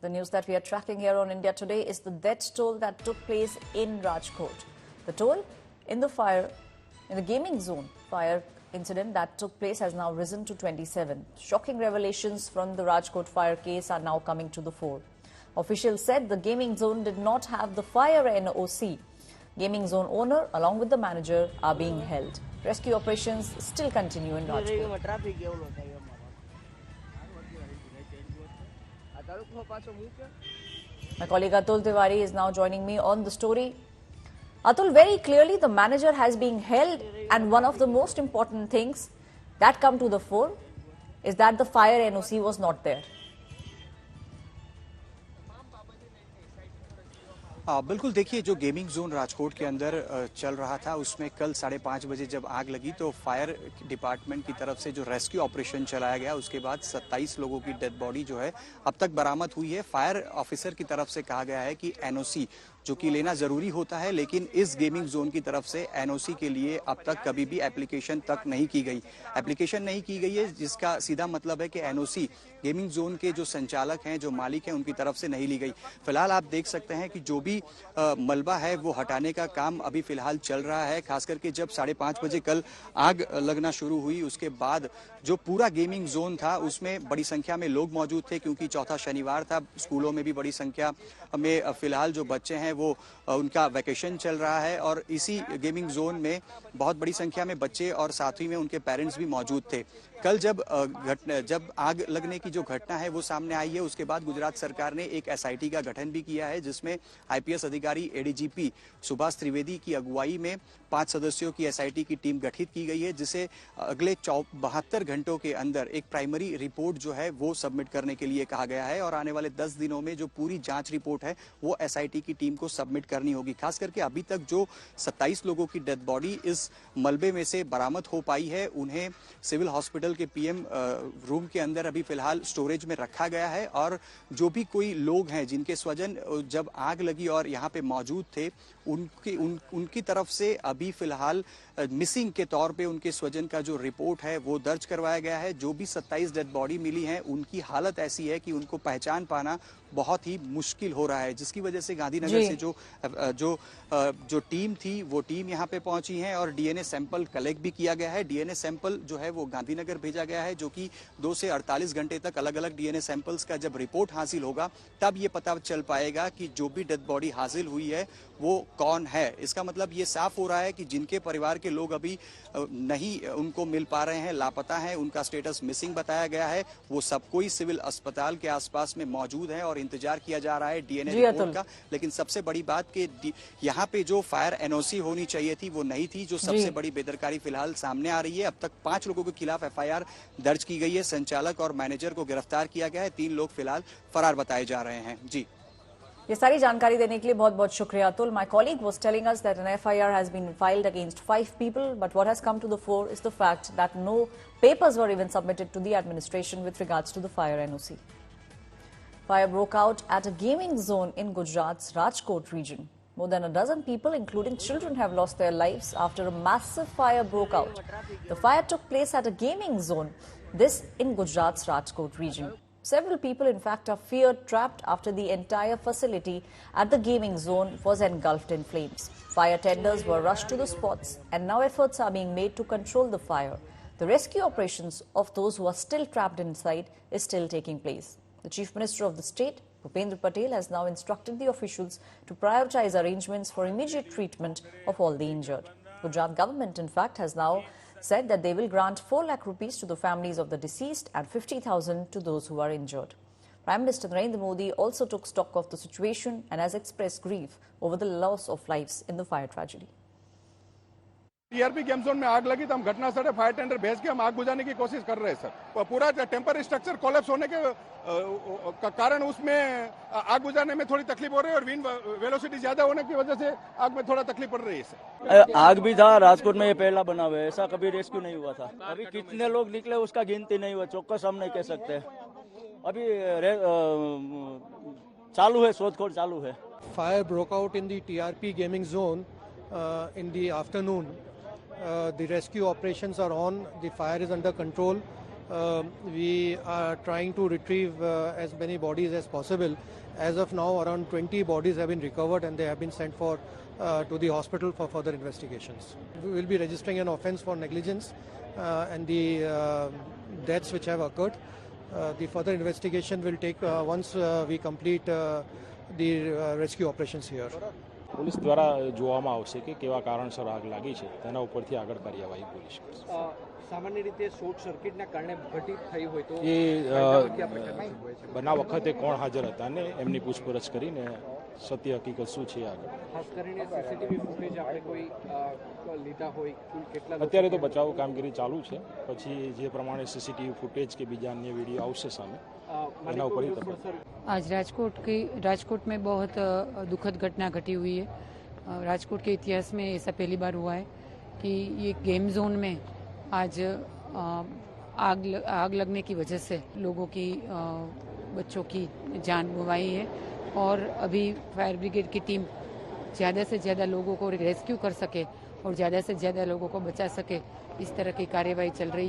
The news that we are tracking here on India Today is the death toll that took place in Rajkot. The toll in the gaming zone fire incident that took place has now risen to 27. Shocking revelations from the Rajkot fire case are now coming to the fore. Officials said the gaming zone did not have the fire NOC. Gaming zone owner along with the manager are being held. Rescue operations still continue in Rajkot. My colleague Atul Tiwari is now joining me on the story. Atul, very clearly the manager has been held, and one of the most important things that come to the fore is that the fire NOC was not there. बिल्कुल, देखिए, जो gaming zone Rajkot के अंदर चल रहा था उसमें कल 5:30 बजे जब आग लगी तो फायर डिपार्टमेंट की तरफ से जो रेस्क्यू ऑपरेशन चलाया गया उसके बाद 27 लोगों की डेड बॉडी जो है अब तक बरामद हुई है। फायर ऑफिसर की तरफ से कहा गया है कि एनओसी जो कि लेना जरूरी होता है, लेकिन इस गेमिंग जोन की तरफ से एनओसी के लिए अब तक कभी भी एप्लीकेशन नहीं की गई है, जिसका सीधा मतलब है कि एनओसी गेमिंग जोन के जो संचालक हैं, जो मालिक हैं, उनकी तरफ से नहीं ली गई। फिलहाल आप देख सकते हैं कि जो भी मलबा है वो हटाने का काम अभी फिलहाल चल रहा है। खास करके जब 5:30 बजे कल आग लगना शुरू हुई उसके बाद जो पूरा गेमिंग जोन था उसमें बड़ी संख्या में लोग मौजूद थे, क्योंकि चौथा शनिवार था। स्कूलों में भी बड़ी संख्या में फिलहाल जो बच्चे हैं वो उनका वैकेशन चल रहा है और इसी गेमिंग जोन में बहुत बड़ी संख्या में बच्चे और साथ ही में उनके पेरेंट्स भी मौजूद थे। कल जब आग लगने की जो घटना है वो सामने आई है उसके बाद गुजरात सरकार ने एक एसआईटी का गठन भी किया है, जिसमें आईपीएस अधिकारी एडीजीपी सुभाष त्रिवेदी की अगुवाई में 5 सदस्यों की एसआईटी की टीम गठित की गई है, जिसे अगले 72 घंटों के अंदर एक प्राइमरी रिपोर्ट जो है वो सबमिट करने के लिए कहा गया है और आने वाले 10 दिनों में जो पूरी जांच रिपोर्ट है वो एसआईटी की टीम को सबमिट करनी होगी। खास करके अभी तक जो 27 लोगों की डेड बॉडी इस मलबे में से बरामद हो पाई है उन्हें सिविल हॉस्पिटल के पीएम रूम के अंदर अभी फिलहाल स्टोरेज में रखा गया है और जो भी कोई लोग हैं जिनके स्वजन जब आग लगी और यहाँ पे मौजूद थे उनकी तरफ से अभी फिलहाल मिसिंग के तौर पे उनके स्वजन का जो रिपोर्ट है वो दर्ज करवाया गया है। जो भी 27 डेड बॉडी मिली है उनकी हालत ऐसी है कि उनको पहचान पाना बहुत ही मुश्किल हो रहा है, जिसकी वजह से गांधीनगर से जो टीम थी वो टीम यहाँ पे पहुंची है और डीएनए सैंपल कलेक्ट भी किया गया है। डीएनए सैंपल जो है वो गांधीनगर भेजा गया है, जो कि 2 से 48 घंटे तक अलग अलग डीएनए सैंपल्स का जब रिपोर्ट हासिल होगा तब ये पता चल पाएगा कि जो भी डेड बॉडी हासिल हुई है वो कौन है। इसका मतलब ये साफ हो रहा है कि जिनके परिवार के लोग अभी नहीं उनको मिल पा रहे हैं, लापता हैं, उनका स्टेटस मिसिंग बताया गया है, वो सब कोई सिविल अस्पताल के आसपास में मौजूद है और इंतजार किया जा रहा है डीएनए रिपोर्ट का। लेकिन सबसे बड़ी बात कि यहाँ पे जो फायर एनओसी होनी चाहिए थी वो नहीं थी, जो सबसे बड़ी बेदरकारी फिलहाल सामने आ रही है। अब तक 5 लोगों के खिलाफ एफआईआर दर्ज की गई है, संचालक और मैनेजर को गिरफ्तार किया गया है, 3 लोग फिलहाल फरार बताए जा रहे हैं। जी, ये सारी जानकारी देने के लिए बहुत बहुत शुक्रिया Atul. My colleague was telling us that an FIR has been filed against 5 people, but what has come to the fore is the fact that no papers were even submitted to the administration with regards to the fire NOC. Fire broke out at a gaming zone in Gujarat's Rajkot region. More than a dozen people, including children, have lost their lives after a massive fire broke out. The fire took place at a gaming zone, this in Gujarat's Rajkot region. Several people, in fact, are feared trapped after the entire facility at the gaming zone was engulfed in flames. Fire tenders were rushed to the spots and now efforts are being made to control the fire. The rescue operations of those who are still trapped inside is still taking place. The Chief Minister of the state, Bhupendra Patel, has now instructed the officials to prioritize arrangements for immediate treatment of all the injured. Gujarat government, in fact, has now said that they will grant 4 lakh rupees to the families of the deceased and 50,000 to those who are injured. Prime Minister Narendra Modi also took stock of the situation and has expressed grief over the loss of lives in the fire tragedy. TRP game zone में आग लगी तो हम घटनास्थल पे fire tender भेज के हम आग बुझाने की कोशिश कर रहे हैं सर। पूरा टेम्पर स्ट्रक्चर कोलैप्स होने के कारण उसमें आग बुझाने में थोड़ी तकलीफ हो रही है और विंड वेलोसिटी ज्यादा होने की वजह से आग में थोड़ा तकलीफ पड़ रही है सर। आग भी था, राजकोट में ये पहला बना हुआ है, ऐसा कभी रेस्क्यू नहीं हुआ था। अभी कितने लोग निकले उसका गिनती नहीं हुआ, चौकस हम नहीं कह सकते। अभी चालू है, शोधखोल चालू है। Fire broke out in the TRP gaming zone in the afternoon. The rescue operations are on. The fire is under control. we are trying to retrieve as many bodies as possible. As of now, around 20 bodies have been recovered and they have been sent for to the hospital for further investigations. We will be registering an offence for negligence and the deaths which have occurred. The further investigation will take once we complete the rescue operations here. Police દ્વારા જોવામાં આવશે કે કેવા કારણસર આગ લાગી છે તેના ઉપરથી આગળ કાર્યવાહી પોલીસ કરશે. સામાન્ય રીતે શોર્ટ સર્કિટના કારણે ઘટિત થઈ હોય તો એ બનાવ વખતે કોણ હાજર હતા ને એમની પૂછપરછ કરીને સત્ય હકીકત શું છે આગળ. ખાસ કરીને સીસીટીવી ફૂટેજ આપણે કોઈ લીધા હોય કેટલા અત્યારે તો બચાવ કામગીરી ચાલુ છે, પછી જે પ્રમાણે સીસીટીવી ફૂટેજ કે બીજા અન્ય વિડીયો આવશે સામે એના ઉપર ही तब. आज राजकोट में बहुत दुखद घटना घटी हुई है. राजकोट के इतिहास में ऐसा पहली बार हुआ है कि ये गेम जोन में आज आग लगने की वजह से लोगों की बच्चों की जान गंवाई है और अभी फायर ब्रिगेड की टीम ज़्यादा से ज़्यादा लोगों को रेस्क्यू कर सके और ज़्यादा से ज़्यादा लोगों को बचा सके इस तरह की कार्यवाही चल रही है.